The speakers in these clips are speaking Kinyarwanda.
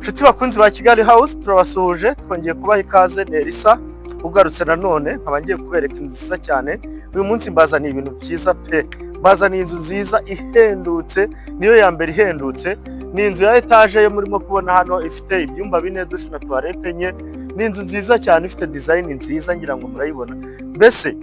Nshuti bakunzi ba Kigalihouse turabasuhuje twongeye kubaha ikaze ni Elissa ugarutse nanone nkaba ngiye kubereka inzu nziza cyane. Uyu munsi mbazaniye ibintu byiza pe, mbazaniye inzu nziza ihendutse, niyo ya mbere ihendutse. Ni inzu ya etage yo murimo kubona hano, ifite ibyumba 4 dushe na toilette enye. Ni inzu nziza cyane ifite design nziza, ngira ngo murayibona. Mbese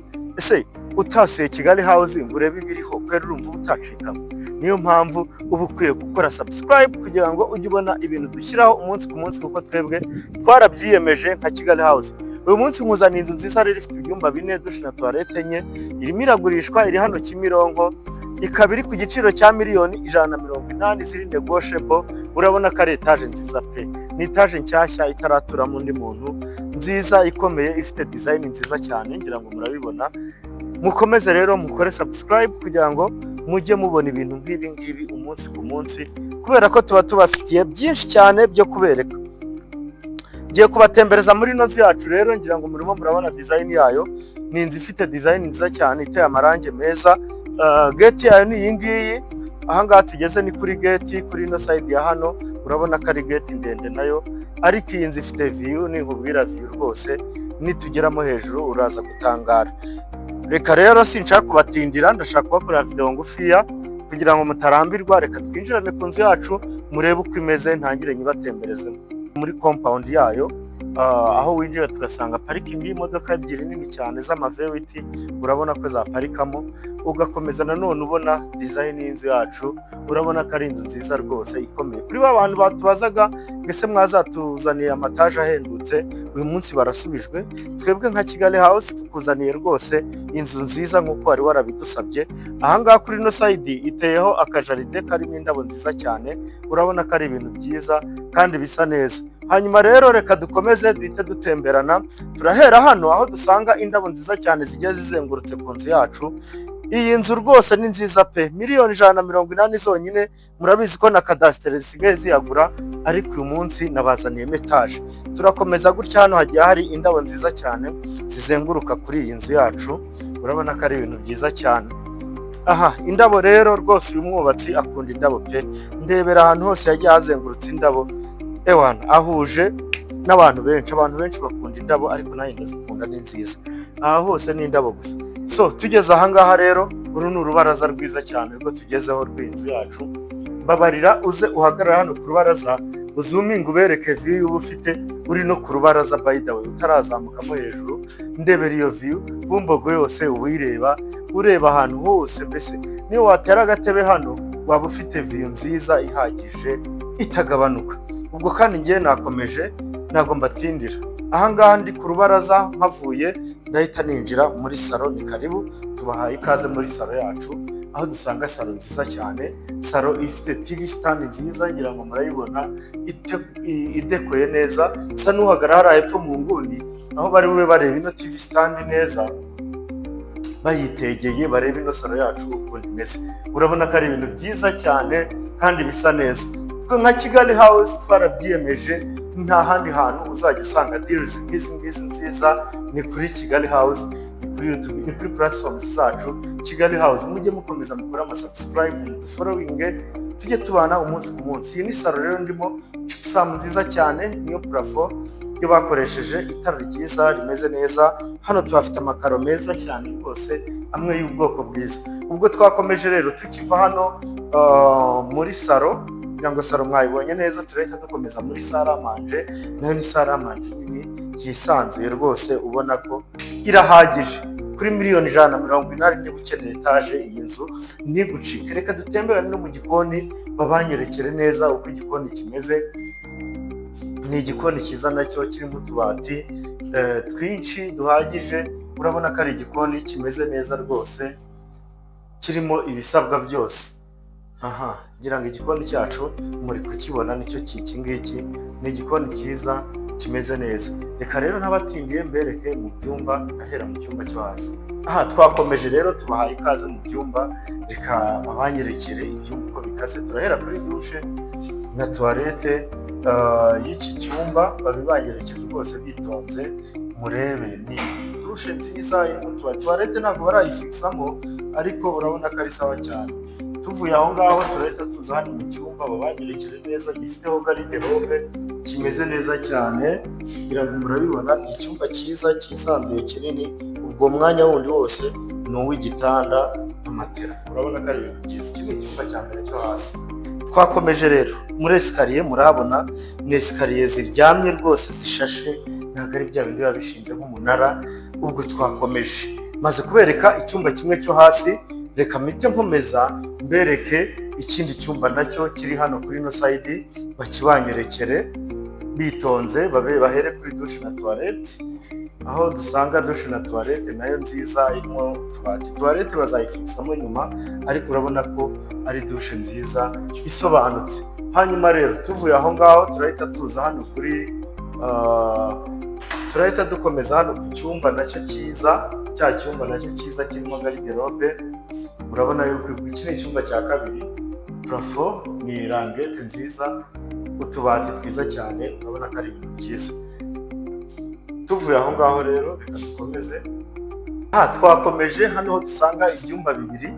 utasuye Kigalihouse ngo urebe ibiriho kwera urumva utacikamo. Niyo mpamvu uba ukwiye gukora subscribe kugira ngo ujye ubona ibintu dushyiraho umunsi ku munsi, kuko twebwe twarabyiyemeje nka Kigalihouse. Uyu munsi nkuzaniye inzu nziza rero ifite ibyumba 4 dushe na toilette enye, irimo iragurishwa, iri hano Kimironko, ikaba iri ku giciro cya miliyoni 180 ziri negotiable. Urabona ko ari etage nziza pe, ni etage nshyashya itaraturamo undi muntu, nziza ikomeye ifite design nziza cyane, ngira ngo murabibona. Mukomeze rero mukore subscribe kugira ngo mujye mubona ibintu nk'ibi ngibi umunsi ku munsi, kubera ko tuba tubafitiye byinshi cyane byo kubereka. Ngiye kubatembereza muri ino nzu yacu rero, ngira ngo murimo murabona design yayo. Ni inzu ifite design nziza cyane, iteye amarangi meza. Gate yayo ni iyi ngiyi, ahangaha tugeze ni kuri gate, kuri ino side ya hano urabona ko ari gate ndende nayo, ariko iyi nzu ifite view, ni nkubwira view rwose, nitugeramo hejuru uraza gutangara. Reka rero sinshaka kubatindira, ndashaka kubakorera video ngufiya kugira ngo mutarambirwa. Reka twinjirane ku nzu yacu murebe uko imeze, ntangire nyibatembereze muri compound yayo. Aho winjira tugasanga parking y'imodoka ebyiri nini cyane z'amavewiti, urabona ko zaparikamo. Ugakomeza nanone ubona design y'inzu yacu, urabona ko ari inzu nziza rwose ikomeye. Kuri ba bantu batubazaga mbese mwazatuzaniye amataje ahendutse, uyu munsi barasubijwe. Twebwe nka Kigalihouse tukuzaniye rwose inzu nziza nk'uko wari warabidusabye. Ahangaha kuri ino side iteyeho akajaride karimo indabo nziza cyane, urabona ko ari ibintu byiza kandi bisa neza. Hanyuma rero reka dukomeze duhite dutemberana, turahera hano aho dusanga indabo nziza cyane zigiye zizengurutse ku nzu yacu. Iyi nzu rwose ni nziza pe, miliyoni 180 zonyine. Murabizi ko na cadastre zisigaye ziyagura, ariko uyu munsi nabazaniye etage. Turakomeza gutya, hano hagiye hari indabo nziza cyane zizenguruka kuri iyi nzu yacu, urabona ko ari ibintu byiza cyane. Aha, indabo rero rwose uyu mwubatsi akunda indabo pe, ndebera ahantu hose yagiye hazengurutse indabo. Ewana ahuje n'abantu benshi, abantu benshi bakunda indabo, ariko nayo ndazikunda, ni nziza. Aha hose ni indabo gusa. So tugeze ahangaha rero, uru ni urubaraza rwiza cyane rwo tugezeho rw'inzu yacu. Mbabarira uze uhagarara hano ku rubaraza, uzuminga ubereke view uba ufite uri no ku rubaraza, by the way utarazamukamo hejuru. Ndebera iyo view Bumbogo yose ubuyireba, ureba ahantu hose. Mbese niyo watera agatebe hano waba ufite view nziza ihagije itagabanuka. Ubwo kandi ngiye nakomeje, ntago mbatindira. Ahangaha ndi ku rubaraza mpavuye, ndahita ninjira muri salo. Ni karibu, tubahaye ikaze muri salo yacu, aho dusanga salo nziza cyane. Salo ifite TV stand nziza, ngira ngo murayibona, idekoye neza. Sa n'uhagarara hepfo mu nguni, aho bari bube bareba ino TV stand neza, bayitegeye bareba ino salo yacu ukuntu imeze. Urabona ko ari ibintu byiza cyane kandi bisa neza. Twe nka Kigalihouse twarabyiyemeje, nta handi hantu uzajya usanga deals nk'izi nziza, ni kuri Kigalihouse, ni kuri YouTube, ni kuri platforms zacu Kigalihouse. Mujye mukomeza mukora subscribe, following, tujye tubana umunsi ku munsi. Iyi ni salo rero ndimo, gypsum nziza cyane, niyo plafond yo bakoresheje, itara ryiza rimeze neza. Hano tuhafite amakaro meza cyane rwose, amwe y'ubwoko bwiza. Ubwo twakomeje rero tukiva hano muri salo, ngo salo mwayibonye neza, turahita dukomeza muri salle à manger. Nayo ni salle à manger nini yisanzuye rwose, ubona ko irahagije. Kuri miliyoni 180 niba ukeneye etage, iyi nzu ntigucike. Reka dutemberane no mu gikoni, babanyerekere neza uko igikoni kimeze. Ni igikoni cyiza nacyo, kirimo utubati twinshi duhagije. Urabona ko ari igikoni kimeze neza rwose, kirimo ibisabwa byose. Aha, ngira ngo igikoni cyacu muri kukibona, nicyo iki ngiki. Ni igikoni cyiza kimeze neza. Reka rero n'abatindiye mbereke mu byumba, ahera mu cyumba cyo hasi. Aha, twakomeje rero tubahaye ikaze mu byumba. Reka babanyerekere ibyumba uko bikaze. Turahera kuri douche na toilette y'iki cyumba, babibanyerekere rwose bitonze, murebe. Ni douche nziza irimo toilette, ntabwo barayifixamo, ariko urabona ko ari sawa cyane. Tuvuye aho ngaho turahita tuza hano mu cyumba, babanyerekere neza, gifiteho garde robe kimeze neza cyane, kugira ngo murabibona ni icyumba cyiza cyisanzuye kinini, ubwo mwanya wundi wose ni uw'igitanda na matera. Urabona ko ari ibintu byiza. Iki ni icyumba cya mbere cyo hasi. Twakomeje rero muri esikariye, murabona ni esikariye ziryamye rwose zishashe, ntabwo ari bya bindi biba bishinze nk'umunara. Ubwo twakomeje maze kubereka icyumba kimwe cyo hasi, reka mpite nkomeza mbereke ikindi cyumba nacyo kiri hano kuri ino sayidi, bakibanyerekere bitonze, bahere kuri dushe na tuwarete, aho dusanga dushe na tuwarete nayo nziza irimo utubati. Tuwarete bazayifixamo nyuma, ariko urabona ko ari dushe nziza isobanutse. Hanyuma rero tuvuye aho ngaho turahita tuza hano turahita dukomeza hano ku cyumba nacyo cyiza, cya cyumba nacyo cyiza kirimo gariderobe. Urabona yuko iki ni icyumba cya kabiri, parafo ni rangete nziza, utubati twiza cyane, urabona ko ari ibintu byiza. Tuvuye aho ngaho rero reka dukomeze. Twakomeje hano ho dusanga ibyumba bibiri,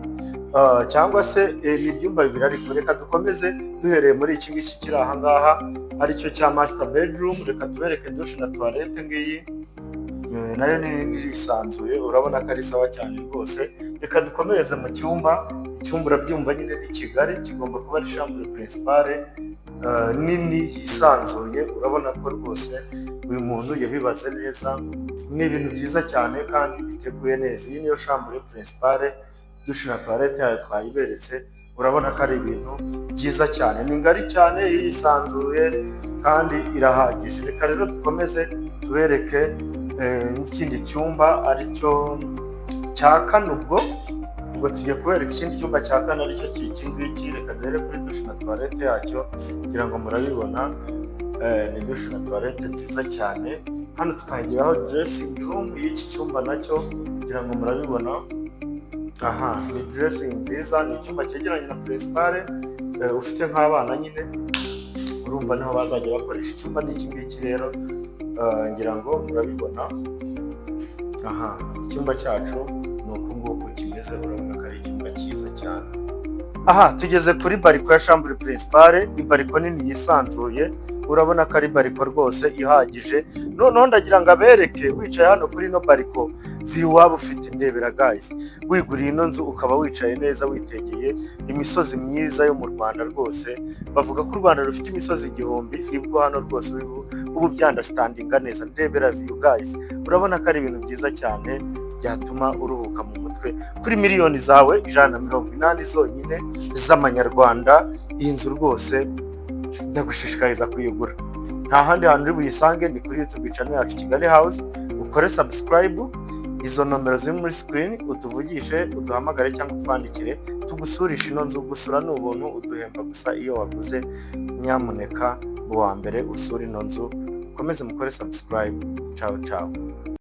cyangwa se ni ibyumba bibiri, ariko reka dukomeze duhereye muri iki ngiki kiri aha ngaha, aricyo cya master bedroom. Reka tubereke dushe na tuwarete ngiyi, nayo ni irisanzuye, urabona ko ari sawa cyane rwose. Reka dukomereze mu cyumba. Icyumba urabyumva nyine ni Kigali, kigomba kuba ari chambre principale nini yisanzuye. Urabona ko rwose uyu muntu yabibaze neza, ni ibintu byiza cyane kandi biteguye neza. Iyi niyo chambre principale, dushe na toilette yayo twayiberetse. Urabona ko ari ibintu byiza cyane, ni ngari cyane, irisanzuye kandi irahagije. Reka rero dukomeze tubereke n'ikindi cyumba aricyo cya kane. ubwo tugiye kubereka ikindi cyumba cya kane aricyo iki ngiki. Reka duhere kuri dushe na toilette yacyo kugira ngo murabibona. Ni dushe na toilette nziza cyane. Hano tukahageraho dressing room y'iki cyumba nacyo kugira ngo murabibona. Ni dressing nziza, ni icyumba cyegeranye na principale. Ufite nk'abana nyine, urumva niho bazajya bakoresha. Icyumba ni iki ngiki rero, ngira ngo murabibona. Icyumba cyacu ni uku nguku kimeze, urabona ko ari icyumba cyiza cyane. Tugeze kuri bariko ya chambre principale. Ni bariko nini yisanzuye, urabona ko ari bariko rwose ihagije. Noneho ndagira ngo abereke, wicaye hano kuri ino bariko, view waba ufite. Ndebera guys, wiguriye ino nzu ukaba wicaye neza witegeye imisozi myiza yo mu Rwanda rwose. Bavuga ko u Rwanda rufite imisozi 1000, nibwo hano rwose ubu byandastandinga neza. Ndebera view guys, urabona ko ari ibintu byiza cyane byatuma uruhuka mu mutwe. Kuri miliyoni zawe 180 zonyine z'amanyarwanda, iyi nzu rwose ndagushishikariza kuyigura. Nta handi hantu uri buyisange, ni kuri YouTube channel yacu Kigalihouse. Ukore subscribe, izo nomero ziri muri screen, utuvugishe, uduhamagare cyangwa utwandikire, tugusurisha ino nzu. Gusura ni ubuntu, uduhemba gusa iyo waguze. Nyamuneka uwa mbere usura ino nzu. Mukomeze mukore subscribe. Ciao ciao.